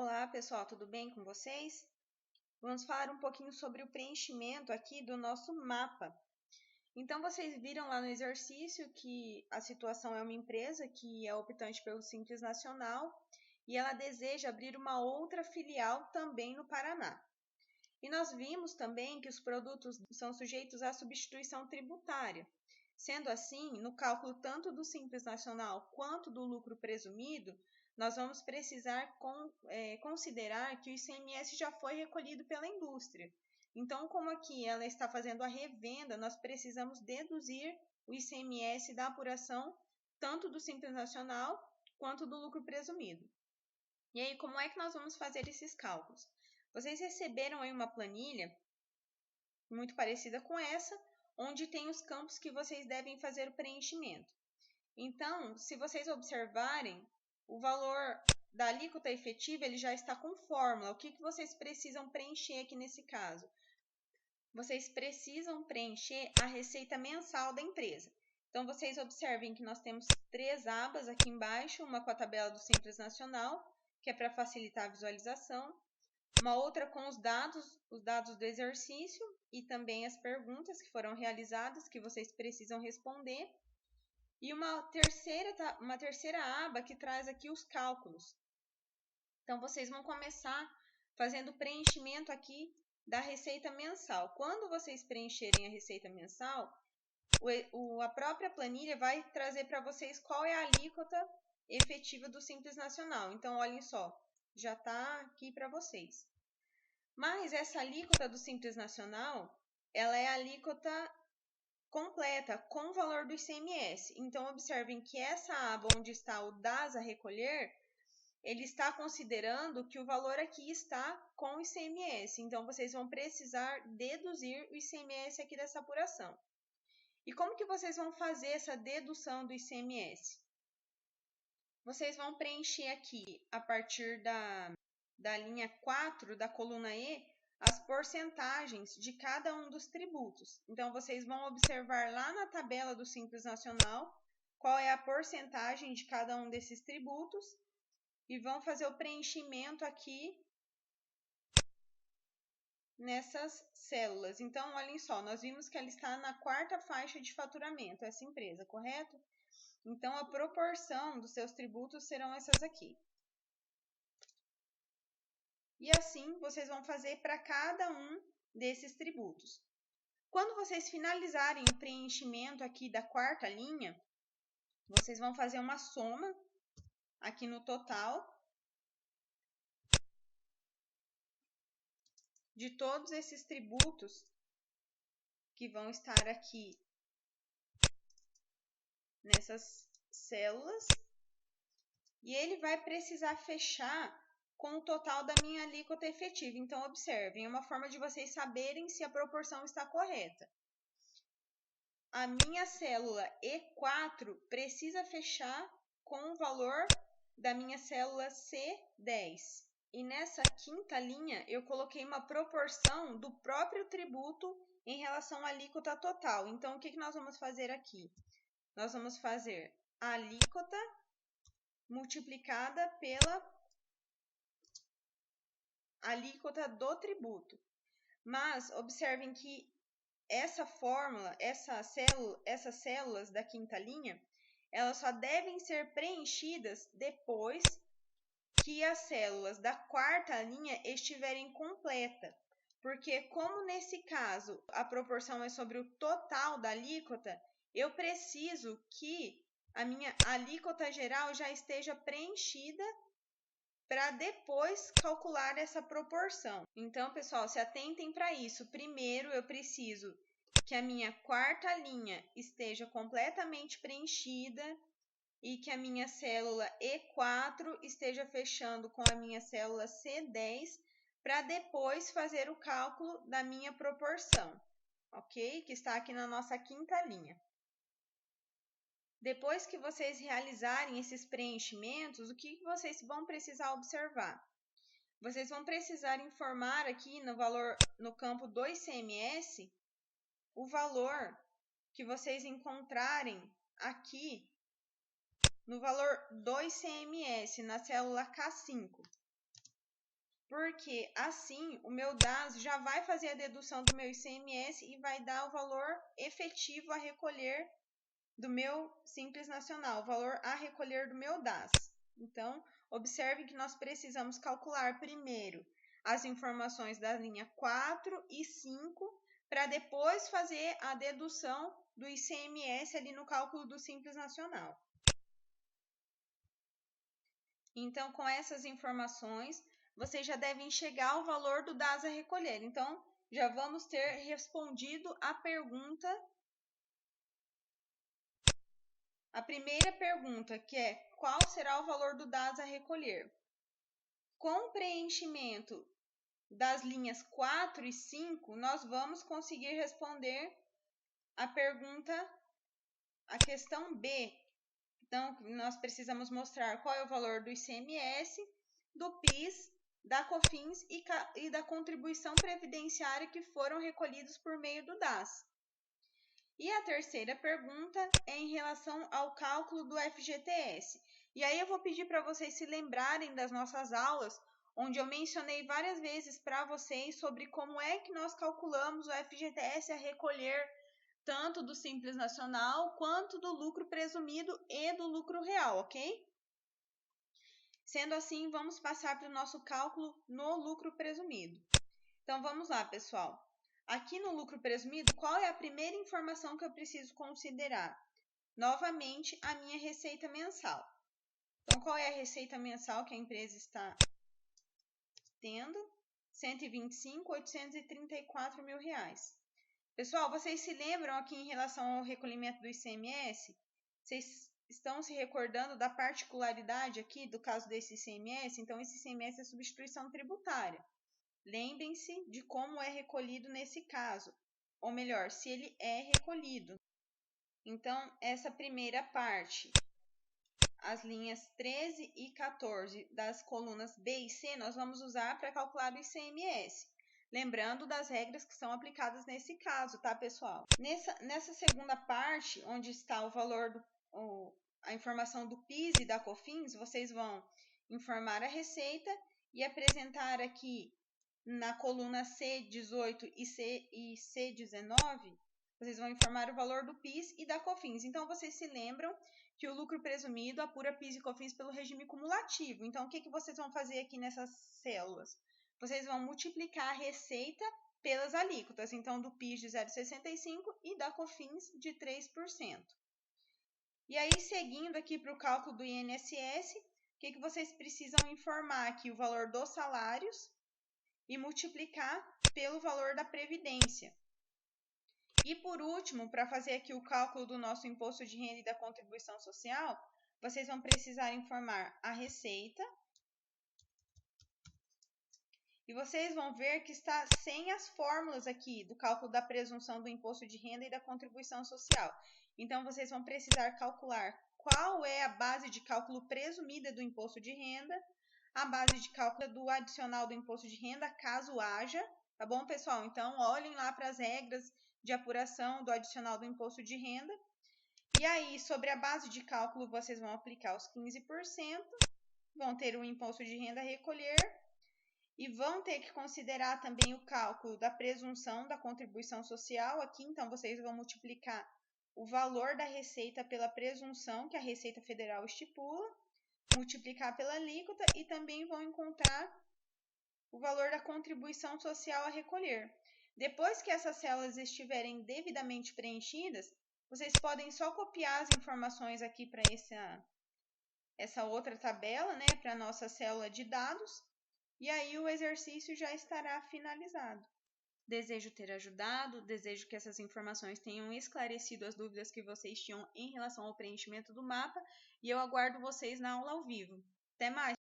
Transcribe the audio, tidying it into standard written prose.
Olá pessoal, tudo bem com vocês? Vamos falar um pouquinho sobre o preenchimento aqui do nosso mapa. Então vocês viram lá no exercício que a situação é uma empresa que é optante pelo Simples Nacional e ela deseja abrir uma outra filial também no Paraná. E nós vimos também que os produtos são sujeitos à substituição tributária. Sendo assim, no cálculo tanto do Simples Nacional quanto do lucro presumido, nós vamos precisar considerar que o ICMS já foi recolhido pela indústria. Então, como aqui ela está fazendo a revenda, nós precisamos deduzir o ICMS da apuração tanto do Simples Nacional quanto do lucro presumido. E aí, como é que nós vamos fazer esses cálculos? Vocês receberam aí uma planilha muito parecida com essa, onde tem os campos que vocês devem fazer o preenchimento. Então, se vocês observarem, o valor da alíquota efetiva ele já está com fórmula. O que vocês precisam preencher aqui nesse caso? Vocês precisam preencher a receita mensal da empresa. Então, vocês observem que nós temos 3 abas aqui embaixo, uma com a tabela do Simples Nacional, que é para facilitar a visualização, uma outra com os dados do exercício e também as perguntas que foram realizadas, que vocês precisam responder, e uma terceira aba que traz aqui os cálculos. Então, vocês vão começar fazendo o preenchimento aqui da receita mensal. Quando vocês preencherem a receita mensal, a própria planilha vai trazer para vocês qual é a alíquota efetiva do Simples Nacional. Então, olhem só, já está aqui para vocês. Mas essa alíquota do Simples Nacional, ela é a alíquota completa com o valor do ICMS. Então, observem que essa aba onde está o DAS a recolher, ele está considerando que o valor aqui está com o ICMS. Então, vocês vão precisar deduzir o ICMS aqui dessa apuração. E como que vocês vão fazer essa dedução do ICMS? Vocês vão preencher aqui, a partir da linha 4 da coluna E, as porcentagens de cada um dos tributos. Então, vocês vão observar lá na tabela do Simples Nacional qual é a porcentagem de cada um desses tributos e vão fazer o preenchimento aqui nessas células. Então, olhem só, nós vimos que ela está na 4ª faixa de faturamento, essa empresa, correto? Então, a proporção dos seus tributos serão essas aqui. E assim, vocês vão fazer para cada um desses tributos. Quando vocês finalizarem o preenchimento aqui da 4ª linha, vocês vão fazer uma soma aqui no total de todos esses tributos que vão estar aqui nessas células. E ele vai precisar fechar com o total da minha alíquota efetiva. Então, observem, é uma forma de vocês saberem se a proporção está correta. A minha célula E4 precisa fechar com o valor da minha célula C10. E nessa 5ª linha, eu coloquei uma proporção do próprio tributo em relação à alíquota total. Então, o que nós vamos fazer aqui? Nós vamos fazer a alíquota multiplicada pela alíquota do tributo. Mas observem que essa fórmula, essas células da 5ª linha, elas só devem ser preenchidas depois que as células da 4ª linha estiverem completa. Porque como nesse caso a proporção é sobre o total da alíquota, eu preciso que a minha alíquota geral já esteja preenchida para depois calcular essa proporção. Então, pessoal, se atentem para isso. Primeiro, eu preciso que a minha 4ª linha esteja completamente preenchida e que a minha célula E4 esteja fechando com a minha célula C10 para depois fazer o cálculo da minha proporção, ok? Que está aqui na nossa 5ª linha. Depois que vocês realizarem esses preenchimentos, o que vocês vão precisar observar? Vocês vão precisar informar aqui no campo do ICMS, o valor que vocês encontrarem aqui no valor do ICMS, na célula K5. porque assim o meu DAS já vai fazer a dedução do meu ICMS e vai dar o valor efetivo a recolher do meu Simples Nacional, o valor a recolher do meu DAS. Então, observe que nós precisamos calcular primeiro as informações da linha 4 e 5, para depois fazer a dedução do ICMS ali no cálculo do Simples Nacional. Então, com essas informações, vocês já devem chegar ao valor do DAS a recolher. Então, já vamos ter respondido a pergunta. A primeira pergunta, que é qual será o valor do DAS a recolher? Com o preenchimento das linhas 4 e 5, nós vamos conseguir responder a pergunta, a questão B. Então, nós precisamos mostrar qual é o valor do ICMS, do PIS, da COFINS e da contribuição previdenciária que foram recolhidos por meio do DAS. E a terceira pergunta é em relação ao cálculo do FGTS. E aí eu vou pedir para vocês se lembrarem das nossas aulas, onde eu mencionei várias vezes para vocês sobre como é que nós calculamos o FGTS a recolher tanto do Simples Nacional quanto do lucro presumido e do lucro real, ok? Sendo assim, vamos passar para o nosso cálculo no lucro presumido. Então, vamos lá, pessoal. Aqui no lucro presumido, qual é a primeira informação que eu preciso considerar? Novamente, a minha receita mensal. Então, qual é a receita mensal que a empresa está tendo? R$ 125.834 mil. Pessoal, vocês se lembram aqui em relação ao recolhimento do ICMS? Vocês estão se recordando da particularidade aqui do caso desse ICMS? Então, esse ICMS é substituição tributária. Lembrem-se de como é recolhido nesse caso, ou melhor, se ele é recolhido. Então, essa primeira parte, as linhas 13 e 14 das colunas B e C, nós vamos usar para calcular o ICMS. Lembrando das regras que são aplicadas nesse caso, tá, pessoal? Nessa segunda parte, onde está o valor, a informação do PIS e da COFINS, vocês vão informar a receita e apresentar aqui na coluna C18 e C19, vocês vão informar o valor do PIS e da COFINS. Então, vocês se lembram que o lucro presumido apura PIS e COFINS pelo regime cumulativo. Então, o que vocês vão fazer aqui nessas células? Vocês vão multiplicar a receita pelas alíquotas. Então, do PIS de 0,65% e da COFINS de 3%. E aí, seguindo aqui para o cálculo do INSS, o que vocês precisam informar aqui? O valor dos salários e multiplicar pelo valor da previdência. E por último, para fazer aqui o cálculo do nosso imposto de renda e da contribuição social, vocês vão precisar informar a receita. E vocês vão ver que está sem as fórmulas aqui do cálculo da presunção do imposto de renda e da contribuição social. Então, vocês vão precisar calcular qual é a base de cálculo presumida do imposto de renda, a base de cálculo do adicional do imposto de renda, caso haja, tá bom, pessoal? Então, olhem lá para as regras de apuração do adicional do imposto de renda. E aí, sobre a base de cálculo, vocês vão aplicar os 15%, vão ter o imposto de renda a recolher e vão ter que considerar também o cálculo da presunção da contribuição social aqui. Então, vocês vão multiplicar o valor da receita pela presunção que a Receita Federal estipula, multiplicar pela alíquota e também vão encontrar o valor da contribuição social a recolher. Depois que essas células estiverem devidamente preenchidas, vocês podem só copiar as informações aqui para essa outra tabela, né, para a nossa célula de dados, e aí o exercício já estará finalizado. Desejo ter ajudado, desejo que essas informações tenham esclarecido as dúvidas que vocês tinham em relação ao preenchimento do mapa, e eu aguardo vocês na aula ao vivo. Até mais!